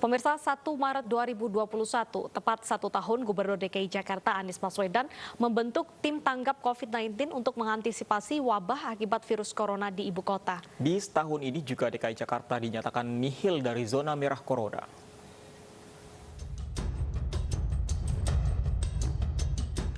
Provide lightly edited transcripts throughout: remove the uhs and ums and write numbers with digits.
Pemirsa, 1 Maret 2021, tepat 1 tahun Gubernur DKI Jakarta Anies Baswedan membentuk tim tanggap COVID-19 untuk mengantisipasi wabah akibat virus corona di ibu kota. Di setahun ini juga DKI Jakarta dinyatakan nihil dari zona merah corona.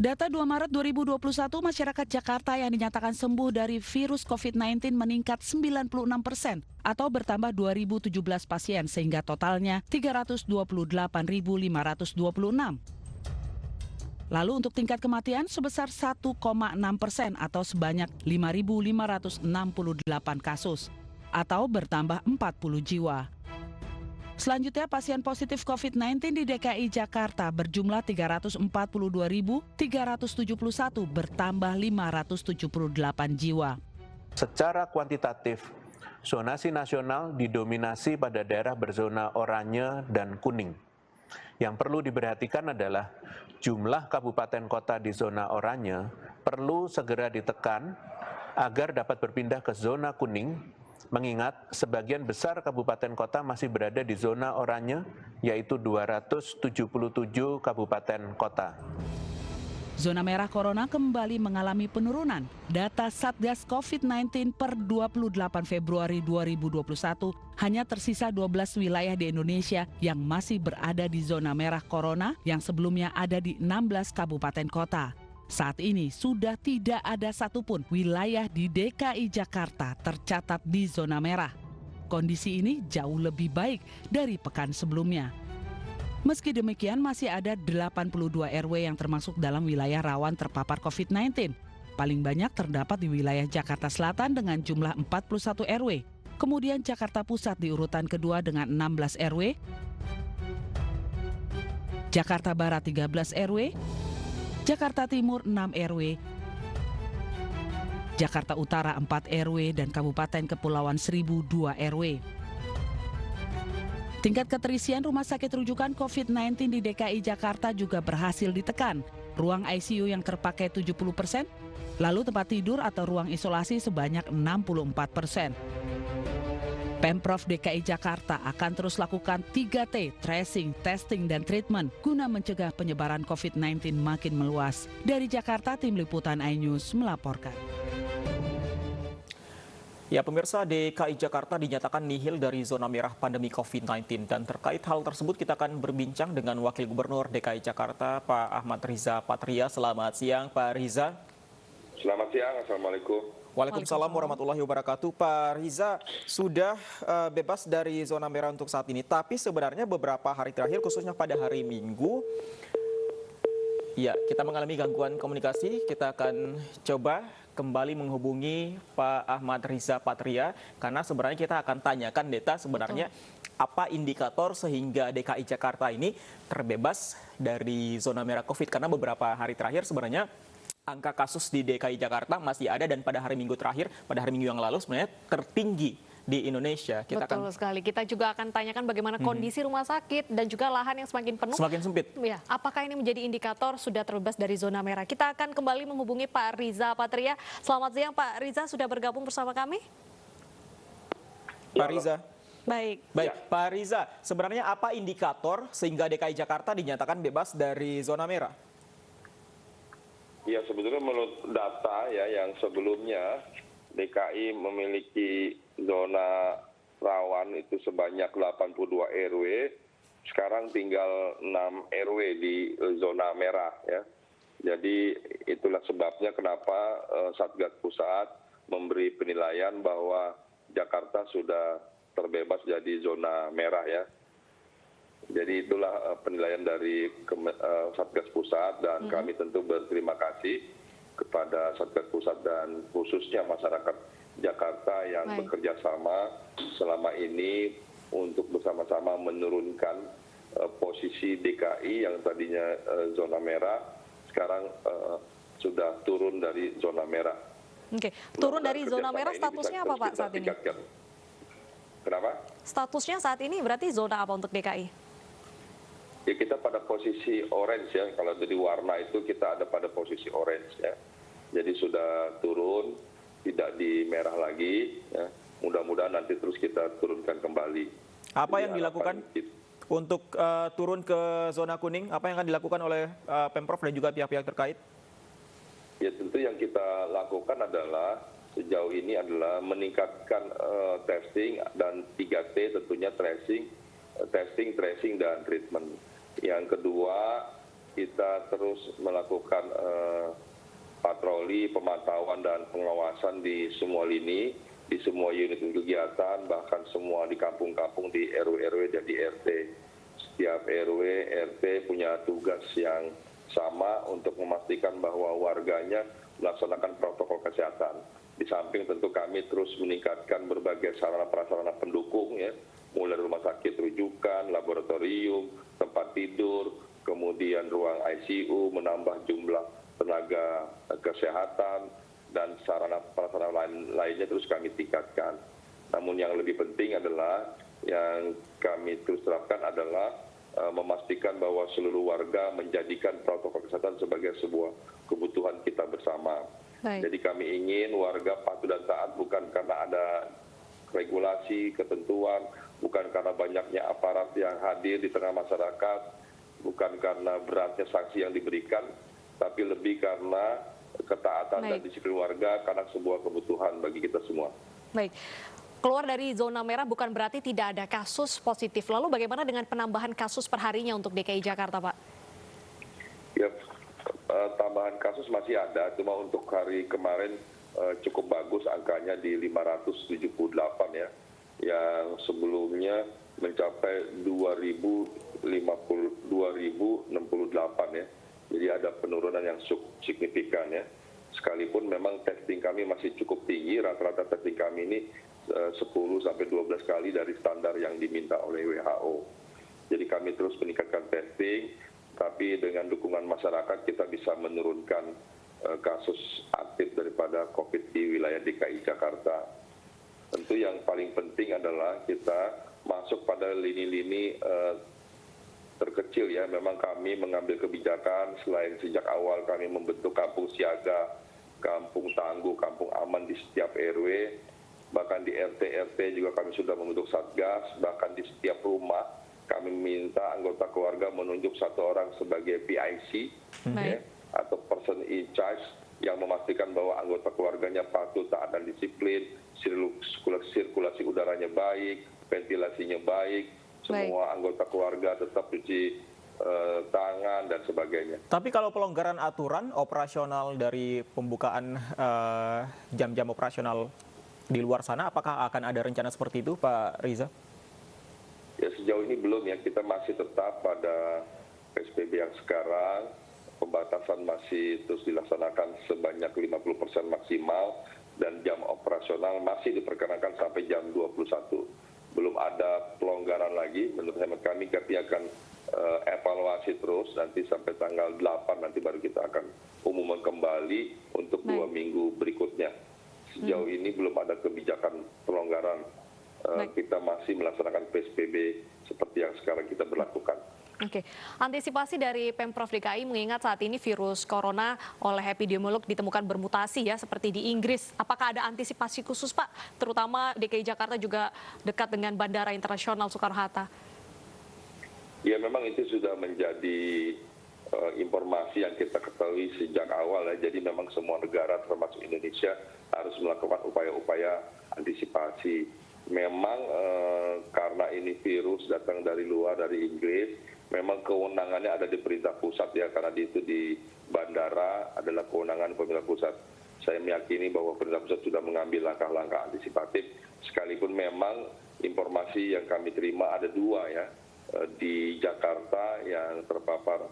Data 2 Maret 2021, masyarakat Jakarta yang dinyatakan sembuh dari virus COVID-19 meningkat 96% atau bertambah 2.017 pasien sehingga totalnya 328.526. Lalu untuk tingkat kematian sebesar 1,6% atau sebanyak 5.568 kasus atau bertambah 40 jiwa. Selanjutnya, pasien positif COVID-19 di DKI Jakarta berjumlah 342.371 bertambah 578 jiwa. Secara kuantitatif, zonasi nasional didominasi pada daerah berzona oranye dan kuning. Yang perlu diperhatikan adalah jumlah kabupaten kota di zona oranye perlu segera ditekan agar dapat berpindah ke zona kuning, mengingat sebagian besar kabupaten kota masih berada di zona oranye, yaitu 277 kabupaten kota. Zona merah corona kembali mengalami penurunan. Data Satgas COVID-19 per 28 Februari 2021 hanya tersisa 12 wilayah di Indonesia yang masih berada di zona merah corona yang sebelumnya ada di 16 kabupaten kota. Saat ini sudah tidak ada satupun wilayah di DKI Jakarta tercatat di zona merah. Kondisi ini jauh lebih baik dari pekan sebelumnya. Meski demikian, masih ada 82 RW yang termasuk dalam wilayah rawan terpapar COVID-19. Paling banyak terdapat di wilayah Jakarta Selatan dengan jumlah 41 RW. Kemudian Jakarta Pusat di urutan kedua dengan 16 RW. Jakarta Barat 13 RW. Jakarta Timur 6 RW, Jakarta Utara 4 RW, dan Kabupaten Kepulauan Seribu 2 RW. Tingkat keterisian rumah sakit rujukan COVID-19 di DKI Jakarta juga berhasil ditekan. Ruang ICU yang terpakai 70%, lalu tempat tidur atau ruang isolasi sebanyak 64%. Pemprov DKI Jakarta akan terus lakukan 3T, tracing, testing, dan treatment guna mencegah penyebaran COVID-19 makin meluas. Dari Jakarta, Tim Liputan iNews melaporkan. Ya, pemirsa, DKI Jakarta dinyatakan nihil dari zona merah pandemi COVID-19. Dan terkait hal tersebut kita akan berbincang dengan Wakil Gubernur DKI Jakarta, Pak Ahmad Riza Patria. Selamat siang, Pak Riza. Selamat siang, Assalamualaikum. Waalaikumsalam warahmatullahi wabarakatuh. Pak Riza sudah bebas dari zona merah untuk saat ini. Tapi sebenarnya beberapa hari terakhir, khususnya pada hari Minggu, ya kita mengalami gangguan komunikasi. Kita akan coba kembali menghubungi Pak Ahmad Riza Patria. Karena sebenarnya kita akan tanyakan data sebenarnya apa indikator sehingga DKI Jakarta ini terbebas dari zona merah COVID. Karena beberapa hari terakhir sebenarnya angka kasus di DKI Jakarta masih ada dan pada hari Minggu terakhir, pada hari Minggu yang lalu sebenarnya tertinggi di Indonesia. Betul sekali. Kita juga akan tanyakan bagaimana kondisi rumah sakit dan juga lahan yang semakin penuh. Semakin sempit. Ya, apakah ini menjadi indikator sudah terbebas dari zona merah? Kita akan kembali menghubungi Pak Riza Patria. Selamat siang, Pak Riza, sudah bergabung bersama kami? Pak Riza. Baik, Pak Riza, sebenarnya apa indikator sehingga DKI Jakarta dinyatakan bebas dari zona merah? Ya, sebetulnya menurut data ya yang sebelumnya DKI memiliki zona rawan itu sebanyak 82 RW, sekarang tinggal 6 RW di zona merah ya. Jadi itulah sebabnya kenapa Satgas Pusat memberi penilaian bahwa Jakarta sudah terbebas dari zona merah ya. Jadi itulah penilaian dari Satgas Pusat dan kami tentu berterima kasih kepada Satgas Pusat dan khususnya masyarakat Jakarta yang bekerja sama selama ini untuk bersama-sama menurunkan posisi DKI yang tadinya zona merah, sekarang sudah turun dari zona merah. Oke, turun dari zona merah statusnya apa Pak saat ini? Kenapa? Statusnya saat ini berarti zona apa untuk DKI? Ya kita pada posisi orange ya, kalau dari warna itu kita ada pada posisi orange ya. Jadi sudah turun, tidak di merah lagi ya. Mudah-mudahan nanti terus kita turunkan kembali. Apa yang dilakukan? untuk turun ke zona kuning? Apa yang akan dilakukan oleh Pemprov dan juga pihak-pihak terkait? Ya tentu yang kita lakukan adalah sejauh ini adalah meningkatkan testing dan 3T tentunya testing, tracing, dan treatment. Yang kedua, kita terus melakukan patroli, pemantauan, dan pengawasan di semua lini, di semua unit kegiatan, bahkan semua di kampung-kampung, di RW-RW dan di RT. Setiap RW, RT punya tugas yang sama untuk memastikan bahwa warganya melaksanakan protokol kesehatan. Di samping tentu kami terus meningkatkan berbagai sarana prasarana pendukung ya, mulai rumah sakit rujukan, laboratorium, tempat tidur, kemudian ruang ICU, menambah jumlah tenaga kesehatan, dan sarana prasarana lainnya terus kami tingkatkan. Namun yang lebih penting adalah yang kami terus terapkan adalah memastikan bahwa seluruh warga menjadikan protokol kesehatan sebagai sebuah kebutuhan kita bersama. Baik. Jadi kami ingin warga patuh dan taat bukan karena ada regulasi, ketentuan, bukan karena banyaknya aparat yang hadir di tengah masyarakat, bukan karena beratnya sanksi yang diberikan, tapi lebih karena ketaatan dan disiplin warga karena sebuah kebutuhan bagi kita semua. Baik. Keluar dari zona merah bukan berarti tidak ada kasus positif. Lalu bagaimana dengan penambahan kasus perharinya untuk DKI Jakarta, Pak? Ya, tambahan kasus masih ada, cuma untuk hari kemarin cukup bagus angkanya di 578 ya, yang sebelumnya mencapai 2068 ya. Jadi ada penurunan yang signifikan ya. Sekalipun memang testing kami masih cukup tinggi, rata-rata testing kami ini 10-12 kali dari standar yang diminta oleh WHO. Jadi kami terus meningkatkan testing, tapi dengan dukungan masyarakat kita bisa menurunkan kasus aktif daripada COVID di wilayah DKI Jakarta. Tentu yang paling penting adalah kita masuk pada lini-lini terkecil ya. Memang kami mengambil kebijakan selain sejak awal kami membentuk kampung siaga, kampung tangguh, kampung aman di setiap RW, bahkan di RT-RT juga kami sudah membentuk satgas, bahkan di setiap rumah kami minta anggota keluarga menunjuk satu orang sebagai PIC ya, atau person in charge yang memastikan bahwa anggota keluarganya patuh, taat dan disiplin, sirkulasi udaranya baik, ventilasinya baik, semua anggota keluarga tetap cuci tangan dan sebagainya. Tapi kalau pelonggaran aturan operasional dari pembukaan jam-jam operasional di luar sana, apakah akan ada rencana seperti itu, Pak Riza? Ya sejauh ini belum ya, kita masih tetap pada PSBB yang sekarang, pembatasan masih terus dilaksanakan sebanyak 50% maksimal, dan jam operasional masih diperkenankan sampai jam 21. Belum ada pelonggaran lagi, menurut hemat kami akan evaluasi terus nanti sampai tanggal 8 nanti baru kita akan umumkan kembali untuk 2 minggu berikutnya. Sejauh ini belum ada kebijakan pelonggaran. Kita masih melaksanakan PSBB seperti yang sekarang kita berlakukan. Oke, antisipasi dari Pemprov DKI mengingat saat ini virus corona oleh epidemiolog ditemukan bermutasi ya seperti di Inggris. Apakah ada antisipasi khusus Pak? Terutama DKI Jakarta juga dekat dengan Bandara Internasional Soekarno-Hatta. Ya memang itu sudah menjadi informasi yang kita ketahui sejak awal ya. Jadi memang semua negara termasuk Indonesia harus melakukan upaya-upaya antisipasi. Memang karena ini virus datang dari luar, dari Inggris, memang kewenangannya ada di pemerintah pusat ya, karena itu di bandara adalah kewenangan pemerintah pusat. Saya meyakini bahwa pemerintah pusat sudah mengambil langkah-langkah antisipatif, sekalipun memang informasi yang kami terima ada 2 ya, di Jakarta yang terpapar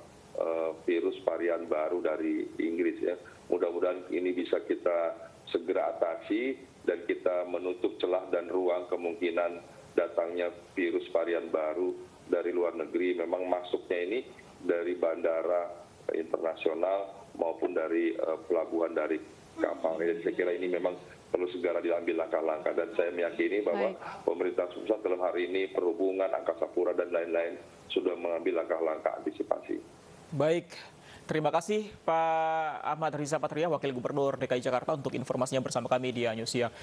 virus varian baru dari Inggris ya. Mudah-mudahan ini bisa kita segera atasi dan kita menutup celah dan ruang kemungkinan datangnya virus varian baru dari luar negeri. Memang masuknya ini dari bandara internasional maupun dari pelabuhan dari kapal. Jadi saya kira ini memang perlu segera diambil langkah-langkah, dan saya meyakini bahwa pemerintah pusat dalam hari ini, perhubungan, angkasa pura dan lain-lain sudah mengambil langkah-langkah antisipasi. Baik, terima kasih Pak Ahmad Riza Patria, Wakil Gubernur DKI Jakarta untuk informasinya bersama kami di Anyusia.